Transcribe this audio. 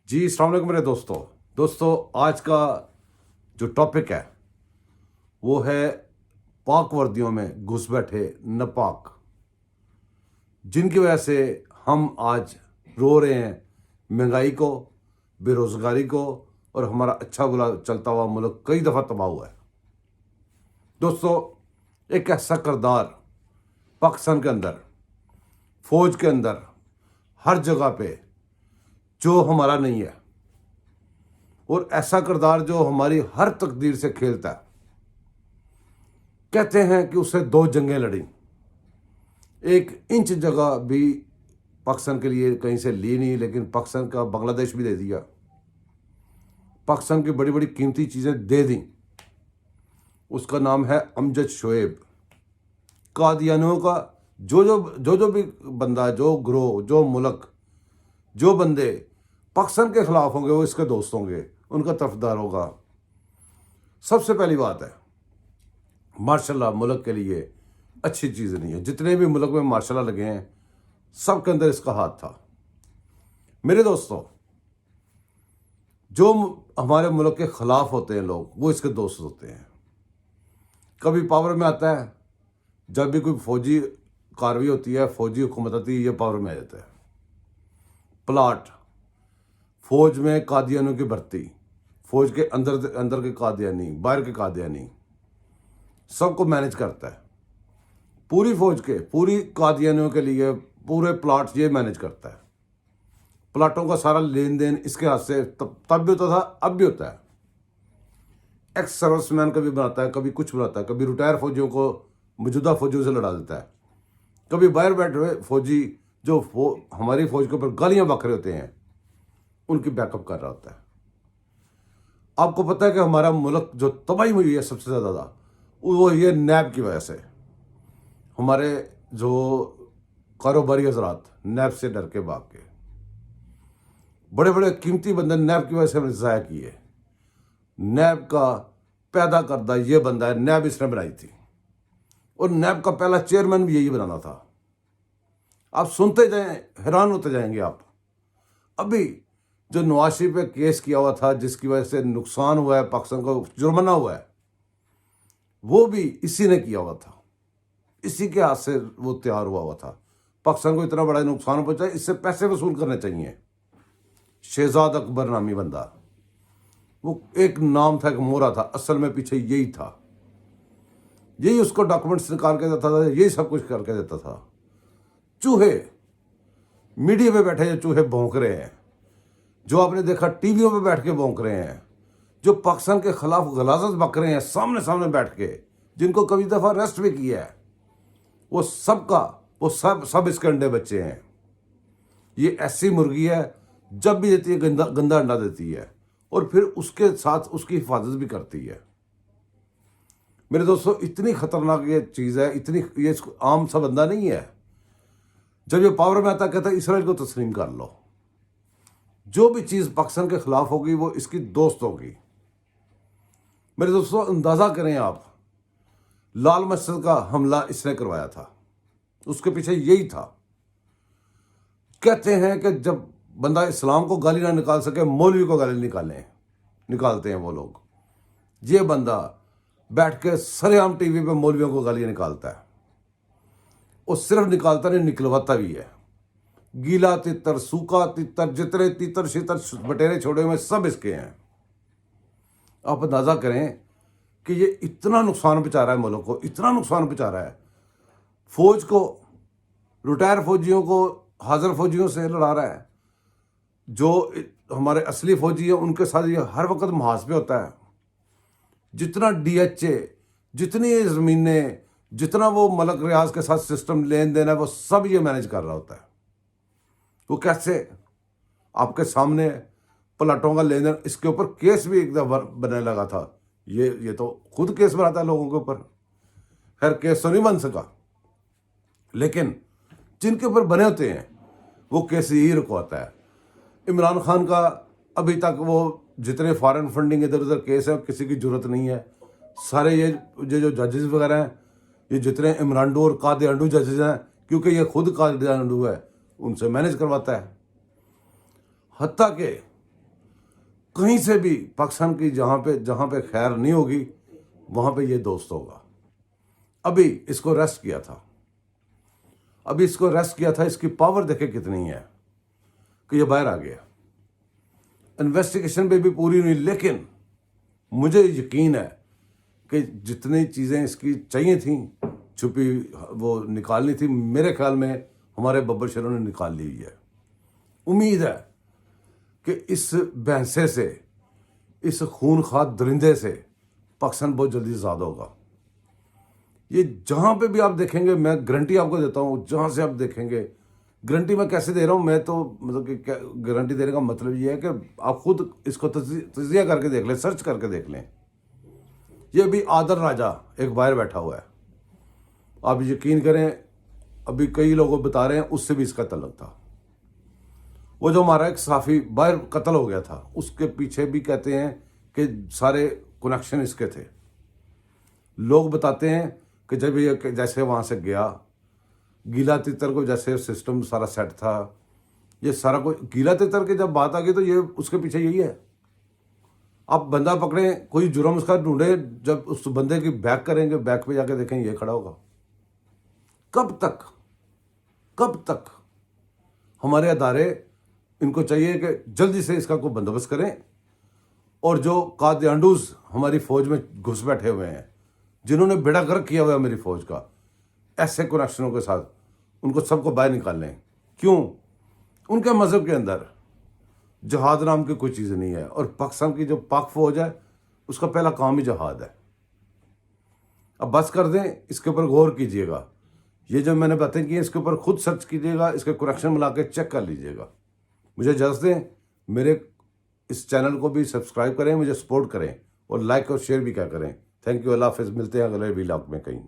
جی السلام علیکم میرے دوستو آج کا جو ٹاپک ہے وہ ہے پاک وردیوں میں گھس بیٹھے ناپاک، جن کی وجہ سے ہم آج رو رہے ہیں مہنگائی کو، بے روزگاری کو، اور ہمارا اچھا بلا چلتا ہوا ملک کئی دفعہ تباہ ہوا ہے۔ دوستو، ایک ایسا کردار پاکستان کے اندر، فوج کے اندر، ہر جگہ پہ جو ہمارا نہیں ہے، اور ایسا کردار جو ہماری ہر تقدیر سے کھیلتا ہے۔ کہتے ہیں کہ اسے 2 جنگیں لڑیں، 1 انچ جگہ بھی پاکستان کے لیے کہیں سے لی نہیں، لیکن پاکستان کا بنگلہ دیش بھی دے دیا، پاکستان کی بڑی بڑی قیمتی چیزیں دے دیں۔ اس کا نام ہے امجد شعیب۔ قادیانیوں کا جو بھی بندہ، جو گروہ، جو ملک، جو بندے پاکستان کے خلاف ہوں گے وہ اس کے دوست ہوں گے، ان کا طرفدار ہوگا۔ سب سے پہلی بات ہے، ماشاء اللہ ملک کے لیے اچھی چیز نہیں ہے۔ جتنے بھی ملک میں ماشاء اللہ لگے ہیں سب کے اندر اس کا ہاتھ تھا۔ میرے دوستو، جو ہمارے ملک کے خلاف ہوتے ہیں لوگ، وہ اس کے دوست ہوتے ہیں۔ کبھی پاور میں آتا ہے، جب بھی کوئی فوجی کارروائی ہوتی ہے، فوجی حکومت آتی ہے، یہ پاور میں آ جاتا ہے۔ پلاٹ، فوج میں قادیانیوں کی بھرتی، فوج کے اندر کے قادیانی، باہر کے قادیانی، سب کو مینج کرتا ہے۔ پوری فوج کے، پوری قادیانیوں کے لیے پورے پلاٹ یہ مینج کرتا ہے۔ پلاٹوں کا سارا لین دین اس کے ہاتھ سے تب بھی ہوتا تھا، اب بھی ہوتا ہے۔ ایکس سروس مین کبھی بناتا ہے، کبھی کچھ بناتا ہے، کبھی ریٹائر فوجیوں کو موجودہ فوجیوں سے لڑا دیتا ہے، کبھی باہر بیٹھے ہوئے فوجی جو ہماری فوج کے اوپر گالیاں بک رہے ہوتے ہیں ان کی بیک اپ کر رہا ہوتا ہے۔ آپ کو پتہ ہے کہ ہمارا ملک جو تباہی ہوئی ہے سب سے زیادہ، وہ یہ نیب کی وجہ سے۔ ہمارے جو کاروباری حضرات نیب سے ڈر کے بھاگ کے، بڑے بڑے قیمتی بندے نیب کی وجہ سے ہم نے ضائع کیے۔ نیب کا پیدا کردہ یہ بندہ ہے، نیب اس نے بنائی تھی، اور نیب کا پہلا چیئرمین بھی یہی بنانا تھا۔ آپ سنتے جائیں، حیران ہوتے جائیں گے۔ آپ ابھی جو نواز شریف پہ کیس کیا ہوا تھا، جس کی وجہ سے نقصان ہوا ہے، پاکستان کو جرمانہ ہوا ہے، وہ بھی اسی نے کیا ہوا تھا، اسی کے ہاتھ سے وہ تیار ہوا تھا۔ پاکستان کو اتنا بڑا نقصان پہنچا، اس سے پیسے وصول کرنے چاہیے۔ شہزاد اکبر نامی بندہ، وہ ایک نام تھا، ایک مورا تھا، اصل میں پیچھے یہی تھا، یہی اس کو ڈاکومنٹس نکال کے دیتا تھا، یہی سب کچھ کر کے دیتا تھا۔ چوہے میڈیا پہ بیٹھے، جو چوہے بھونک رہے ہیں، جو آپ نے دیکھا ٹی ویوں پہ بیٹھ کے بھونک رہے ہیں، جو پاکستان کے خلاف غلاظت بک رہے ہیں سامنے بیٹھ کے، جن کو کبھی دفعہ ریسٹ بھی کیا ہے، وہ سب اس کے انڈے بچے ہیں۔ یہ ایسی مرغی ہے، جب بھی دیتی ہے گندا انڈا دیتی ہے، اور پھر اس کے ساتھ اس کی حفاظت بھی کرتی ہے۔ میرے دوستو، اتنی خطرناک یہ چیز ہے، یہ عام سا بندہ نہیں ہے۔ جب یہ پاور میں آتا کہتا ہے اسرائیل کو تسلیم کر لو۔ جو بھی چیز پاکستان کے خلاف ہوگی وہ اس کی دوست ہوگی۔ میرے دوستو، اندازہ کریں آپ، لال مسجد کا حملہ اس نے کروایا تھا، اس کے پیچھے یہی تھا۔ کہتے ہیں کہ جب بندہ اسلام کو گالی نہ نکال سکے، مولوی کو گالی نکالتے ہیں وہ لوگ۔ یہ بندہ بیٹھ کے سر عام ٹی وی پہ مولویوں کو گالیاں نکالتا ہے، اور صرف نکالتا نہیں، نکلواتا بھی ہے۔ گیلا تیتر، سوکھا تیتر، جتنے تیتر شیتر بٹیرے چھوڑے ہوئے سب اس کے ہیں۔ آپ اندازہ کریں کہ یہ اتنا نقصان پہنچا رہا ہے ملک کو، اتنا نقصان پہنچا رہا ہے، فوج کو، ریٹائر فوجیوں کو حاضر فوجیوں سے لڑا رہا ہے۔ جو ہمارے اصلی فوجی ہیں ان کے ساتھ یہ ہر وقت محاسبے ہوتا ہے۔ جتنا ڈی ایچ اے، جتنی زمینیں، جتنا وہ ملک ریاض کے ساتھ سسٹم لین دین ہے، وہ سب یہ مینج کر رہا ہوتا ہے۔ وہ کیسے؟ آپ کے سامنے پلاٹوں کا لین دین، اس کے اوپر کیس بھی ایک دفعہ بننے لگا تھا۔ یہ تو خود کیس بناتا ہے لوگوں کے اوپر، خیر کیس تو نہیں بن سکا، لیکن جن کے اوپر بنے ہوتے ہیں وہ کیس ہی رکواتا ہے۔ عمران خان کا ابھی تک وہ جتنے فارن فنڈنگ ادھر ادھر کیس ہیں، کسی کی ضرورت نہیں ہے۔ سارے یہ جو ججز وغیرہ ہیں، یہ جتنے عمرانڈو اور قادیانڈو ججز ہیں، کیونکہ یہ خود قادیانڈو ہے، ان سے مینج کرواتا ہے۔ حتیٰ کہ کہیں سے بھی پاکستان کی جہاں پہ خیر نہیں ہوگی وہاں پہ یہ دوست ہوگا. ابھی اس کو ریسٹ کیا تھا, اس کی پاور دیکھے کتنی ہے کہ یہ باہر آ گیا. انویسٹیگیشن پہ بھی پوری نہیں, لیکن مجھے یقین ہے کہ جتنی چیزیں اس کی چاہیے تھیں چھپی وہ نکالنی تھی, میرے خیال میں ہمارے ببر شیروں نے نکال لی ہوئی ہے. امید ہے کہ اس بھینسے سے, اس خونخوار درندے سے پاکستان بہت جلدی آزاد ہوگا. یہ جہاں پہ بھی آپ دیکھیں گے, میں گارنٹی آپ کو دیتا ہوں, جہاں سے آپ دیکھیں گے, گارنٹی میں کیسے دے رہا ہوں, میں تو مطلب کہ گارنٹی دینے کا مطلب یہ ہے کہ آپ خود اس کو تجزیہ کر کے دیکھ لیں, سرچ کر کے دیکھ لیں. یہ ابھی عادل راجہ ایک باہر بیٹھا ہوا ہے, آپ یقین کریں ابھی کئی لوگوں بتا رہے ہیں اس سے بھی اس کا تعلق تھا. وہ جو ہمارا ایک صحافی باہر قتل ہو گیا تھا, اس کے پیچھے بھی کہتے ہیں کہ سارے کنیکشن اس کے تھے. لوگ بتاتے ہیں کہ جب یہ جیسے وہاں سے گیا, گیلا تیتر کو جیسے سسٹم سارا سیٹ تھا, یہ سارا کوئی گیلا تیتر کی جب بات آ گئی تو یہ اس کے پیچھے یہی ہے. آپ بندہ پکڑیں, کوئی جرم اس کا ڈھونڈیں, جب اس بندے کی بیک کریں گے, بیک پہ جا کے دیکھیں یہ کھڑا ہوگا. کب تک ہمارے ادارے, ان کو چاہیے کہ جلدی سے اس کا کوئی بندوبست کریں, اور جو قادیانڈوز ہماری فوج میں گھس بیٹھے ہوئے ہیں, جنہوں نے بیڑا غرق کیا ہوا ہے میری فوج کا ایسے کنیکشنوں کے ساتھ, ان کو سب کو باہر نکال لیں. کیوں؟ ان کے مذہب کے اندر جہاد نام کی کوئی چیز نہیں ہے, اور پاکستان کی جو پاک فوج ہے اس کا پہلا کام ہی جہاد ہے. اب بس کر دیں, اس کے اوپر غور کیجئے گا. یہ جو میں نے باتیں کی ہیں اس کے اوپر خود سرچ کیجئے گا, اس کے کنیکشن ملا کے چیک کر لیجئے گا. مجھے اجازت دیں, میرے اس چینل کو بھی سبسکرائب کریں, مجھے سپورٹ کریں, اور لائک اور شیئر بھی کیا کریں. تھینک یو, اللہ حافظ. ملتے ہیں اگلے ولاگ میں کہیں.